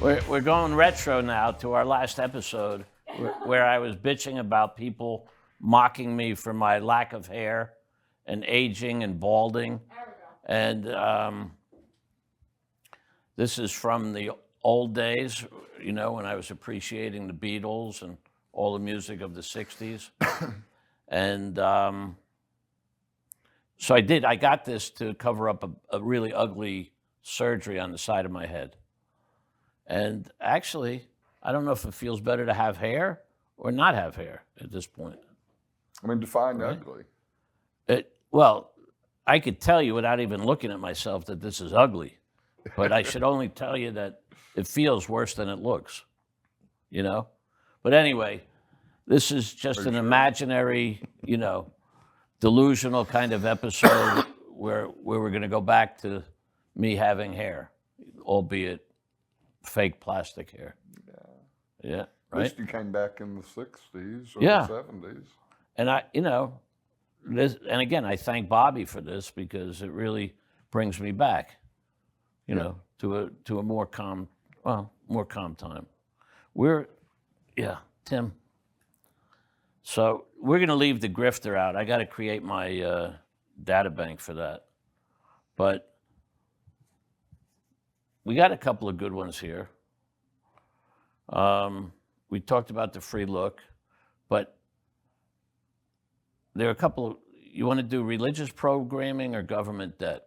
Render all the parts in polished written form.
We're going retro now to our last episode where I was bitching about people mocking me for my lack of hair and aging and balding. And this is from the old days, you know, when I was appreciating the Beatles and all the music of the 60s. And so I got this to cover up a really ugly surgery on the side of my head. And actually, I don't know if it feels better to have hair or not have hair at this point. I mean, define Right? ugly. Well, I could tell you without even looking at myself that this is ugly, but I should only tell you that it feels worse than it looks, you know? But anyway, this is just an imaginary, you know, delusional kind of episode where we're going to go back to me having hair, albeit fake plastic hair. Yeah, At right? least you came back in the 60s or Yeah. the 70s. And and again, I thank Bobby for this because it really brings me back, you know, to a more calm time. Tim. So we're going to leave the grifter out. I got to create my data bank for that. But we got a couple of good ones here. We talked about the free look, but there are a couple of, you want to do religious programming or government debt?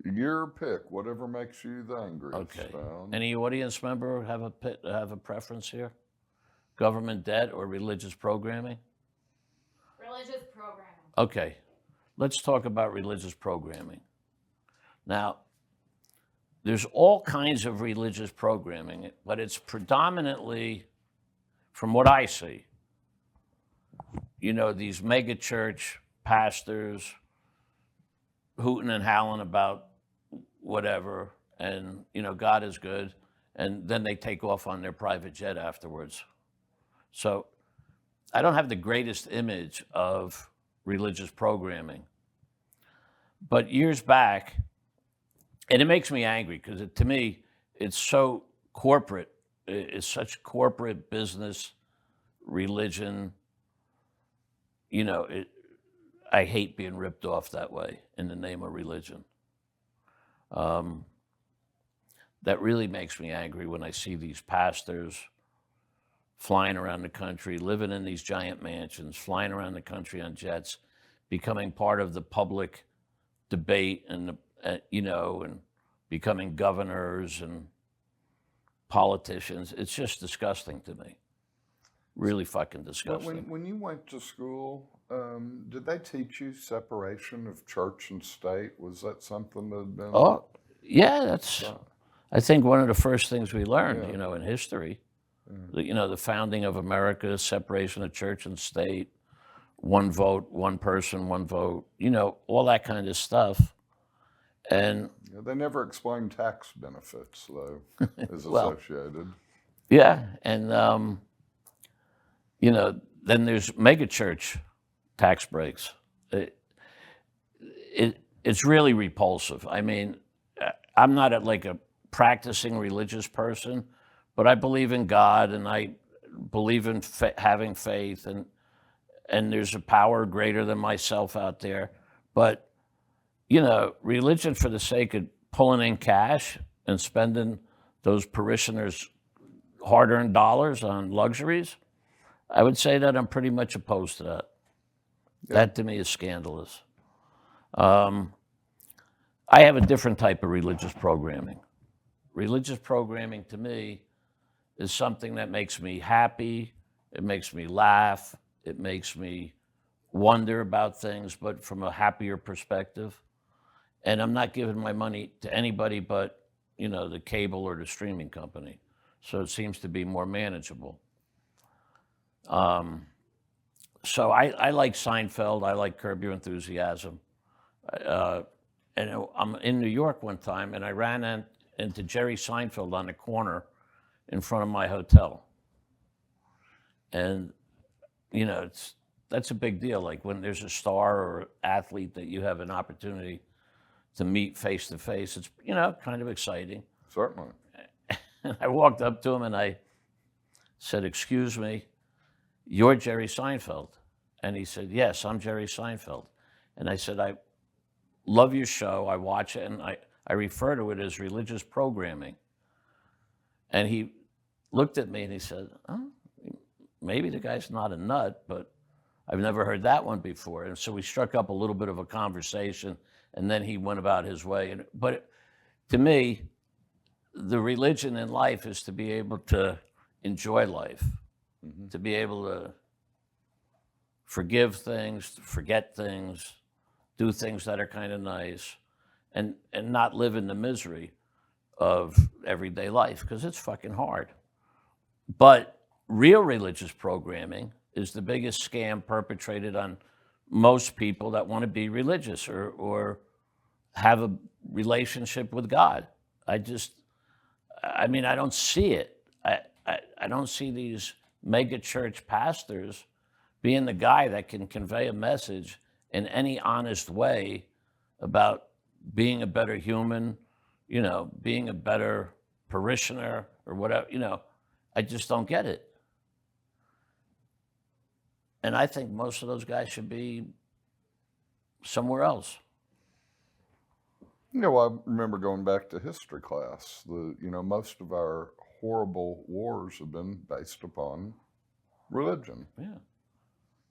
Your pick, whatever makes you the angriest. Okay. Found. Any audience member have a preference here? Government debt or religious programming? Religious programming. Okay, let's talk about religious programming. Now, there's all kinds of religious programming, but it's predominantly, from what I see, you know, these mega church pastors hooting and howling about whatever, and, you know, God is good, and then they take off on their private jet afterwards. So I don't have the greatest image of religious programming. But years back, and it makes me angry because to me, it's so corporate. It's such corporate business, religion. You know, I hate being ripped off that way in the name of religion. That really makes me angry when I see these pastors flying around the country, living in these giant mansions, flying around the country on jets, becoming part of the public debate and and becoming governors and politicians. It's just disgusting to me. Really fucking disgusting. When you went to school, did they teach you separation of church and state? Was that something that had been? Oh, yeah, that's, I think, one of the first things we learned, Yeah. you know, in history. The founding of America, separation of church and state, one vote, one person, one vote, you know, all that kind of stuff. And They never explained tax benefits, though, as Well, associated. yeah, and then there's megachurch tax breaks. It's really repulsive. I mean, I'm not a practicing religious person, but I believe in God and I believe in having faith, and there's a power greater than myself out there. But you know, religion for the sake of pulling in cash and spending those parishioners' hard-earned dollars on luxuries, I would say that I'm pretty much opposed to that. Yeah. That to me is scandalous. I have a different type of religious programming. Religious programming to me is something that makes me happy, it makes me laugh, it makes me wonder about things, but from a happier perspective. And I'm not giving my money to anybody but, you know, the cable or the streaming company. So it seems to be more manageable. So I like Seinfeld. I like Curb Your Enthusiasm. And I'm in New York one time, and I ran into Jerry Seinfeld on the corner in front of my hotel. And, you know, that's a big deal. Like when there's a star or athlete that you have an opportunity to meet face to face, it's, you know, kind of exciting. Certainly. And I walked up to him and I said, "Excuse me, you're Jerry Seinfeld?" And he said, "Yes, I'm Jerry Seinfeld." And I said, "I love your show. I watch it, and I refer to it as religious programming." And he looked at me and he said, "Oh, maybe the guy's not a nut, but I've never heard that one before." And so we struck up a little bit of a conversation, and then he went about his way. But to me, the religion in life is to be able to enjoy life, to be able to forgive things, to forget things, do things that are kind of nice, and not live in the misery of everyday life, because it's fucking hard. But real religious programming is the biggest scam perpetrated on most people that want to be religious or have a relationship with God. I don't see it. I don't see these mega church pastors being the guy that can convey a message in any honest way about being a better human, being a better parishioner or whatever, I just don't get it. And I think most of those guys should be somewhere else. I remember going back to history class. Most of our horrible wars have been based upon religion. Yeah.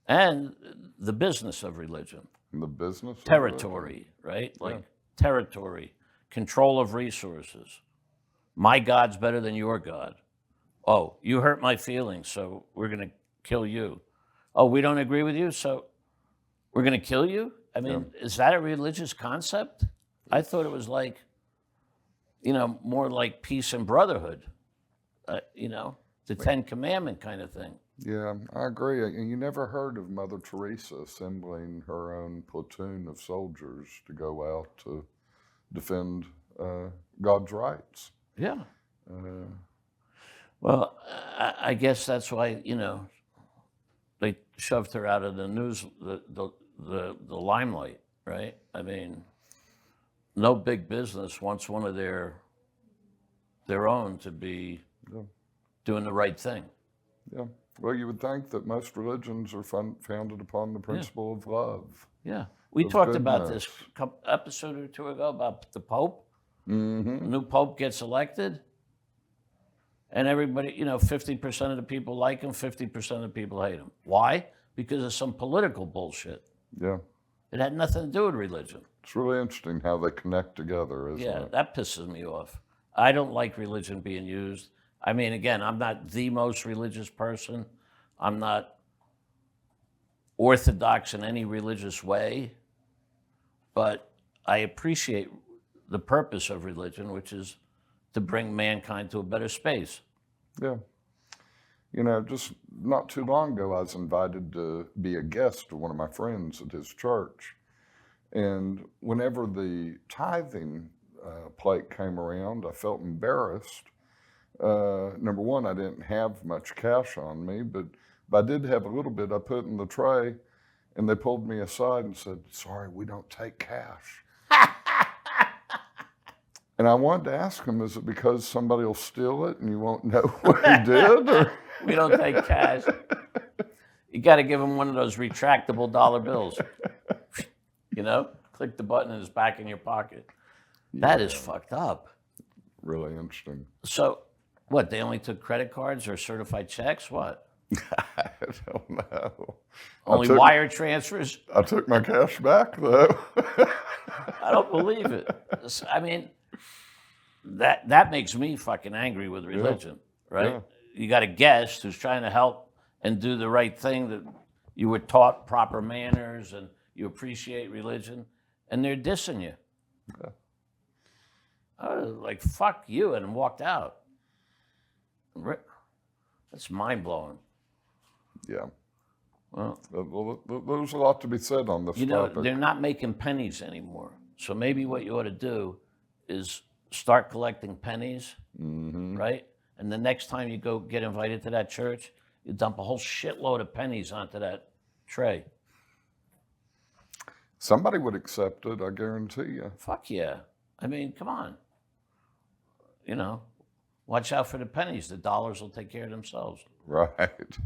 And the business of religion. The business of territory, right? Yeah. Territory, control of resources. My God's better than your God. Oh, you hurt my feelings, so we're going to kill you. Oh, we don't agree with you, so we're going to kill you? I mean, Is that a religious concept? I thought it was like, more like peace and brotherhood, the Ten Commandment kind of thing. Yeah, I agree. And you never heard of Mother Teresa assembling her own platoon of soldiers to go out to defend God's rights. Yeah. Well, I guess that's why, they shoved her out of the news, the limelight, right? I mean, no big business wants one of their own to be doing the right thing. Yeah. Well, you would think that most religions are founded upon the principle of love. Yeah. We talked about this episode or two ago about the Pope. Mm-hmm. New Pope gets elected, and everybody, 50% of the people like him, 50% of the people hate him. Why? Because of some political bullshit. Yeah. It had nothing to do with religion. It's really interesting how they connect together, isn't it? Yeah, that pisses me off. I don't like religion being used. I mean, again, I'm not the most religious person. I'm not orthodox in any religious way, but I appreciate the purpose of religion, which is to bring mankind to a better space. Yeah. Just not too long ago, I was invited to be a guest to one of my friends at his church. And whenever the tithing plate came around, I felt embarrassed. Number one, I didn't have much cash on me, but I did have a little bit I put in the tray, and they pulled me aside and said, "Sorry, we don't take cash." And I wanted to ask him, is it because somebody will steal it and you won't know what he did? Or? We don't take cash. You got to give him one of those retractable dollar bills. Click the button and it's back in your pocket. That is fucked up. Really interesting. So, what, they only took credit cards or certified checks? What? I don't know. Only wire transfers? I took my cash back, though. I don't believe it. I mean, that makes me fucking angry with religion, right? Yeah. You got a guest who's trying to help and do the right thing, that you were taught proper manners and you appreciate religion, and they're dissing you. Yeah. I was like, fuck you, and walked out. That's mind-blowing. Yeah. Well, there's a lot to be said on this topic. They're not making pennies anymore. So maybe what you ought to do is start collecting pennies, right? And the next time you go get invited to that church, you dump a whole shitload of pennies onto that tray. Somebody would accept it, I guarantee you. Fuck yeah. I mean, come on. Watch out for the pennies. The dollars will take care of themselves. Right.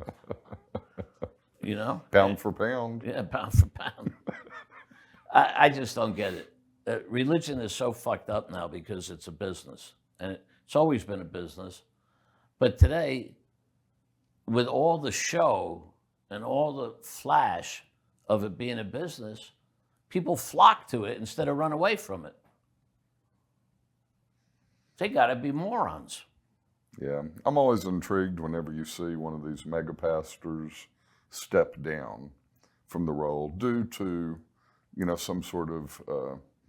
You know? Pound for pound. Yeah, pound for pound. I just don't get it. Religion is so fucked up now because it's a business. And it's always been a business. But today, with all the show and all the flash of it being a business, people flock to it instead of run away from it. They got to be morons. Yeah. I'm always intrigued whenever you see one of these mega pastors step down from the role due to, you know, some sort of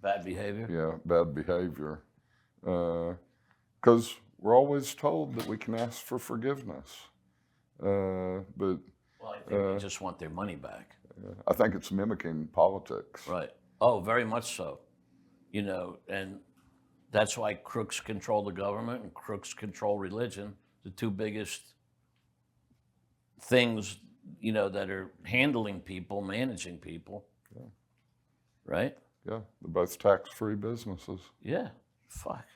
Bad behavior? bad behavior. Because we're always told that we can ask for forgiveness. But Well, I think they just want their money back. I think it's mimicking politics. Right. Oh, very much so. You know, and that's why crooks control the government and crooks control religion, the two biggest things, you know, that are handling people, managing people. Yeah. Right? Yeah, they're both tax-free businesses, Yeah. Fuck.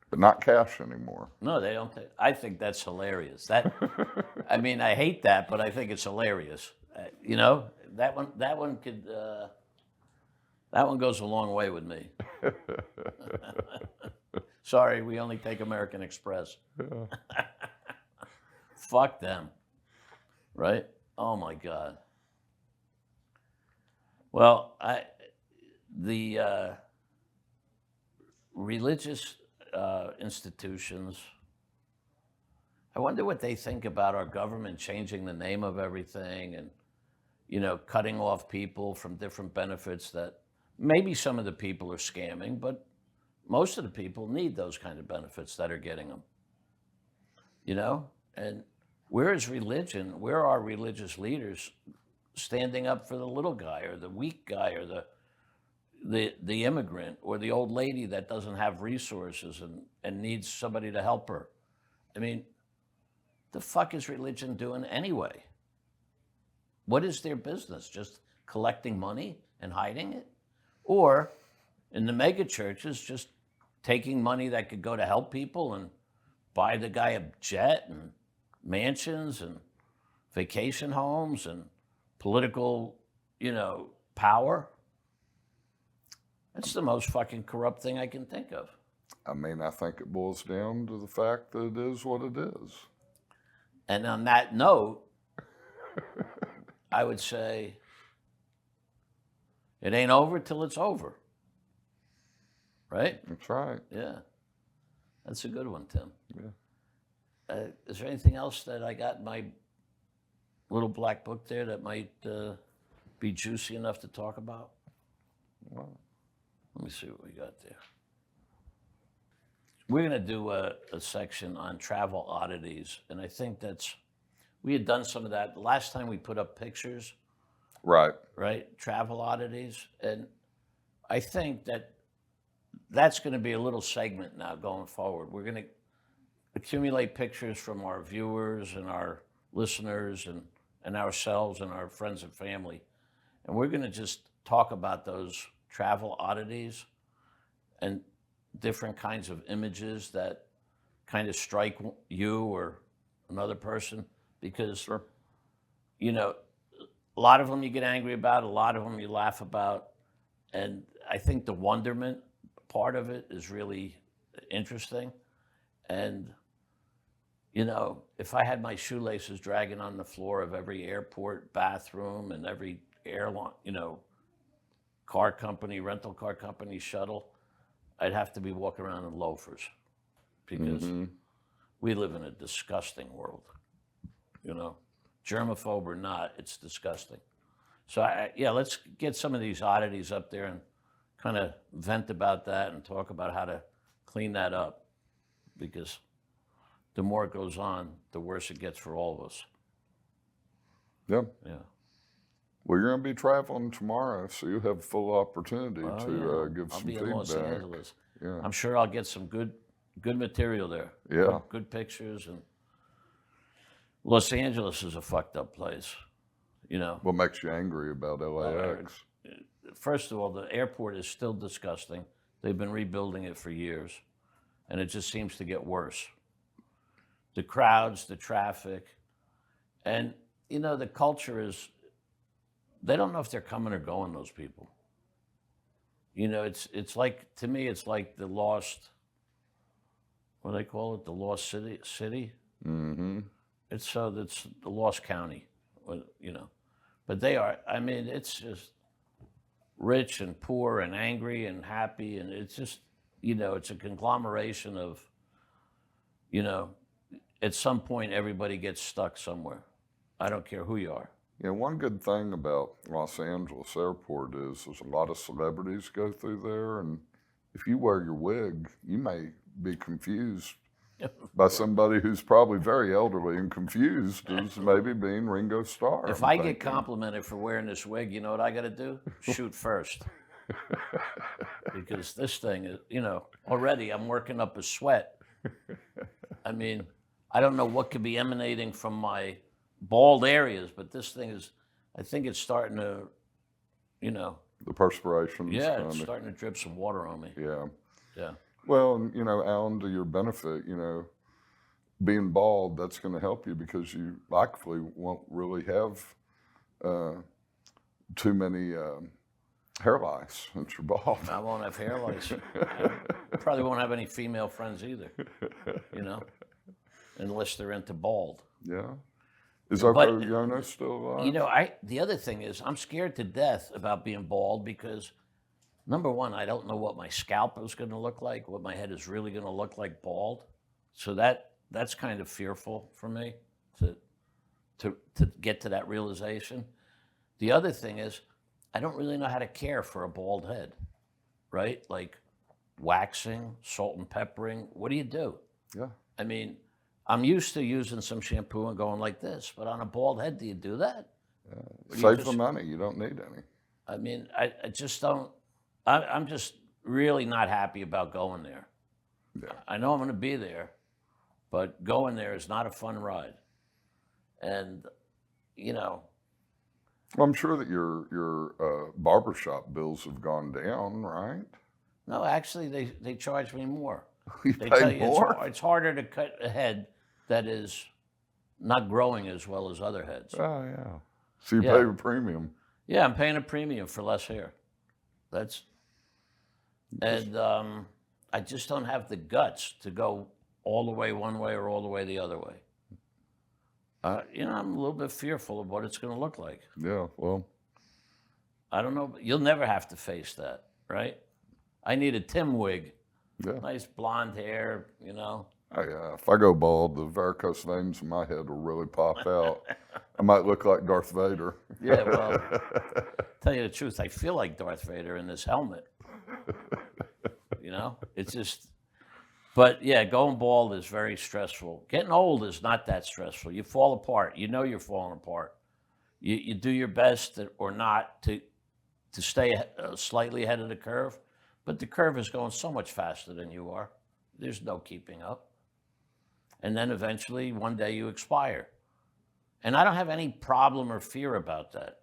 but not cash anymore. No, they don't. I think that's hilarious. That, I mean, I hate that, but I think it's hilarious. You know, that one could, that one goes a long way with me. Sorry, we only take American Express. Yeah. Fuck them. Right? Oh my God. Well, the religious institutions, I wonder what they think about our government changing the name of everything and, you know, cutting off people from different benefits that maybe some of the people are scamming, but most of the people need those kind of benefits that are getting them. You know? And where is religion? Where are religious leaders standing up for the little guy or the weak guy or the immigrant or the old lady that doesn't have resources and needs somebody to help her? I mean, the fuck is religion doing anyway? What is their business? Just collecting money and hiding it? Or in the mega churches, just taking money that could go to help people and buy the guy a jet and mansions and vacation homes and political, you know, power? That's the most fucking corrupt thing I can think of. I mean, I think it boils down to the fact that it is what it is. And on that note, I would say it ain't over till it's over. Right? That's right. Yeah. That's a good one, Tim. Yeah. Is there anything else that I got in my little black book there that might be juicy enough to talk about? Well, Let me see what we got there. We're going to do a section on travel oddities, and I think we had done some of that. The last time we put up pictures, right. right? Travel oddities. And I think that's going to be a little segment now going forward. We're going to accumulate pictures from our viewers and our listeners and ourselves and our friends and family. And we're going to just talk about those travel oddities and different kinds of images that kind of strike you or another person. Because, you know, a lot of them you get angry about, a lot of them you laugh about. And I think the wonderment part of it is really interesting. And, you know, if I had my shoelaces dragging on the floor of every airport bathroom and every airline, you know, car company, rental car company shuttle, I'd have to be walking around in loafers because we live in a disgusting world. You know, germaphobe or not, it's disgusting. So, let's get some of these oddities up there and kind of vent about that and talk about how to clean that up, because the more it goes on, the worse it gets for all of us. Yeah. Yeah. Well, you're going to be traveling tomorrow, so you have full opportunity Well, to give I'll some be feedback. in Los Angeles. Yeah. I'm sure I'll get some good material there. Yeah. Good pictures. And Los Angeles is a fucked up place, you know. What makes you angry about LAX? First of all, the airport is still disgusting. They've been rebuilding it for years, and it just seems to get worse. the crowds, the traffic. And, you know, the culture is, they don't know if they're coming or going, those people. You know, it's like, to me, it's like the lost, what do they call it? The lost city? Mm-hmm. It's the lost county, you know. But they are, I mean, it's just rich and poor and angry and happy. And it's just, you know, it's a conglomeration of, you know, at some point everybody gets stuck somewhere. I don't care who you are. Yeah, one good thing about Los Angeles Airport is there's a lot of celebrities go through there, and if you wear your wig, you may be confused by somebody who's probably very elderly and confused as maybe being Ringo Starr. If I get complimented for wearing this wig, you know what I got to do? Shoot first. Because this thing is, you know, already I'm working up a sweat. I mean, I don't know what could be emanating from my bald areas, but this thing is, I think it's starting to, you know. The perspiration. Yeah, it's starting to drip some water on me. Yeah. Yeah. Well, you know, Alan, to your benefit, you know, being bald, that's going to help you because you likely won't really have too many hair lice since you're bald. I won't have hair lice. I probably won't have any female friends either, you know, unless they're into bald. Yeah. Is Oko Yono still alive? You know, the other thing is I'm scared to death about being bald because, number one, I don't know what my scalp is going to look like, what my head is really going to look like bald. So that's kind of fearful for me to get to that realization. The other thing is I don't really know how to care for a bald head, right? Like waxing, salt and peppering. What do you do? Yeah. I mean, I'm used to using some shampoo and going like this, but on a bald head, do you do that? Save the money. You don't need any. I mean, I just don't, I'm just really not happy about going there. Yeah. I know I'm going to be there, but going there is not a fun ride. And, you know. Well, I'm sure that your barbershop bills have gone down, right? No, actually, they charge me more. You They pay tell you more? it's harder to cut a head that is not growing as well as other heads. Oh, yeah. So you Yeah. pay a premium. Yeah, I'm paying a premium for less hair. And I just don't have the guts to go all the way one way or all the way the other way. You know, I'm a little bit fearful of what it's going to look like. Yeah, well. I don't know. You'll never have to face that, right? I need a Tim wig. Yeah. Nice blonde hair, you know. Oh, yeah. If I go bald, the varicose veins in my head will really pop out. I might look like Darth Vader. Yeah, well, tell you the truth, I feel like Darth Vader in this helmet. You know, it's just, but yeah, going bald is very stressful. Getting old is not that stressful. You fall apart. You know you're falling apart. You do your best or not to stay slightly ahead of the curve, but the curve is going so much faster than you are. There's no keeping up. And then eventually, one day you expire. And I don't have any problem or fear about that.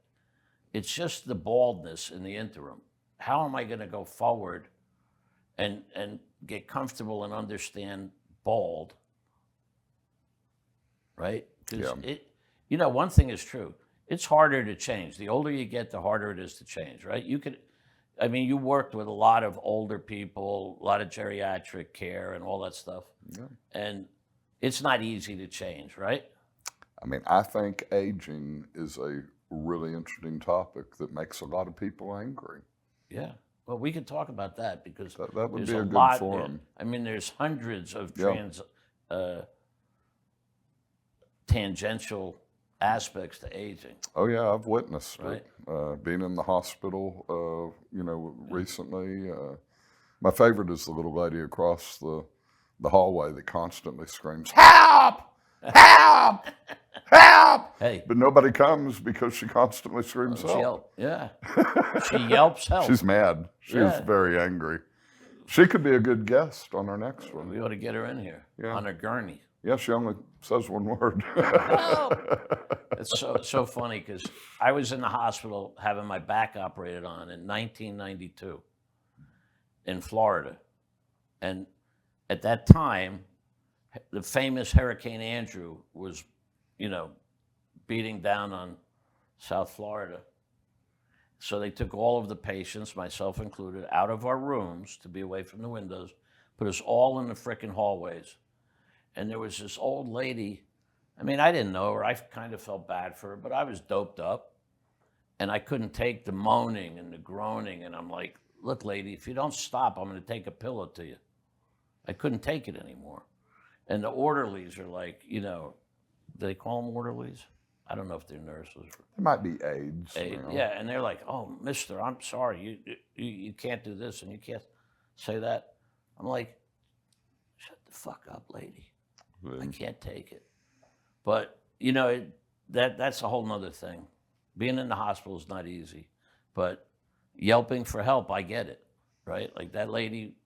It's just the baldness in the interim. How am I going to go forward and get comfortable and understand bald, right? Because you know, one thing is true. It's harder to change. The older you get, the harder it is to change, right? You worked with a lot of older people, a lot of geriatric care and all that stuff. Yeah. And it's not easy to change, right? I mean, I think aging is a really interesting topic that makes a lot of people angry. Yeah. Well, we could talk about that because that would there's be a good lot forum. I mean, there's hundreds of tangential aspects to aging. Oh, yeah, I've witnessed Right. it. Being in the hospital, recently. My favorite is the little lady across the hallway that constantly screams, "Help! Help! Help!" Hey. But nobody comes because she constantly screams She help. yelps. Yeah. She yelps help. She's mad. She's Yeah. very angry. She could be a good guest on our next one. We ought to get her in here on a gurney. Yeah, she only says one word. It's so funny because I was in the hospital having my back operated on in 1992 in Florida. And at that time, the famous Hurricane Andrew was, beating down on South Florida. So they took all of the patients, myself included, out of our rooms to be away from the windows, put us all in the frickin' hallways. And there was this old lady. I mean, I didn't know her. I kind of felt bad for her, but I was doped up. And I couldn't take the moaning and the groaning. And I'm like, look, lady, if you don't stop, I'm going to take a pillow to you. I couldn't take it anymore. And the orderlies are like, do they call them orderlies? I don't know if they're nurses. It might be aides. Yeah, and they're like, oh, mister, I'm sorry. You can't do this and you can't say that. I'm like, shut the fuck up, lady. I can't take it. But, that's a whole nother thing. Being in the hospital is not easy. But yelping for help, I get it, right? Like that lady,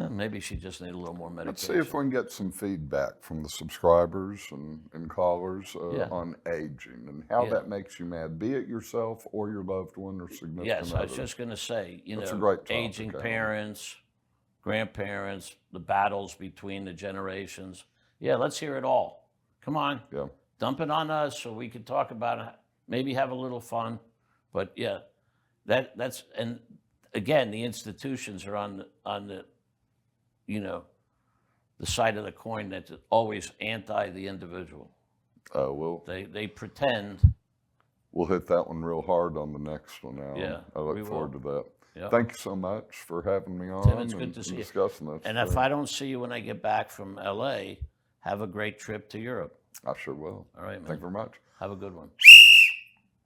maybe she just needed a little more medication. Let's see if we can get some feedback from the subscribers and callers on aging and how that makes you mad, be it yourself or your loved one or significant Yes, I was other. just going to say, That's a great topic, aging Alan. parents, grandparents, the battles between the generations. Yeah, let's hear it all. Come on. Yeah. Dump it on us so we can talk about it, maybe have a little fun. But yeah, that's, and again, the institutions are on the the side of the coin that's always anti the individual. They pretend. We'll hit that one real hard on the next one, Alan. Yeah, I we look forward to that. Yep. Thank you so much for having me on. Tim, it's good and to see you. discussing this. And if I don't see you when I get back from LA, have a great trip to Europe. I sure will. All right, man. Thank you very much. Have a good one.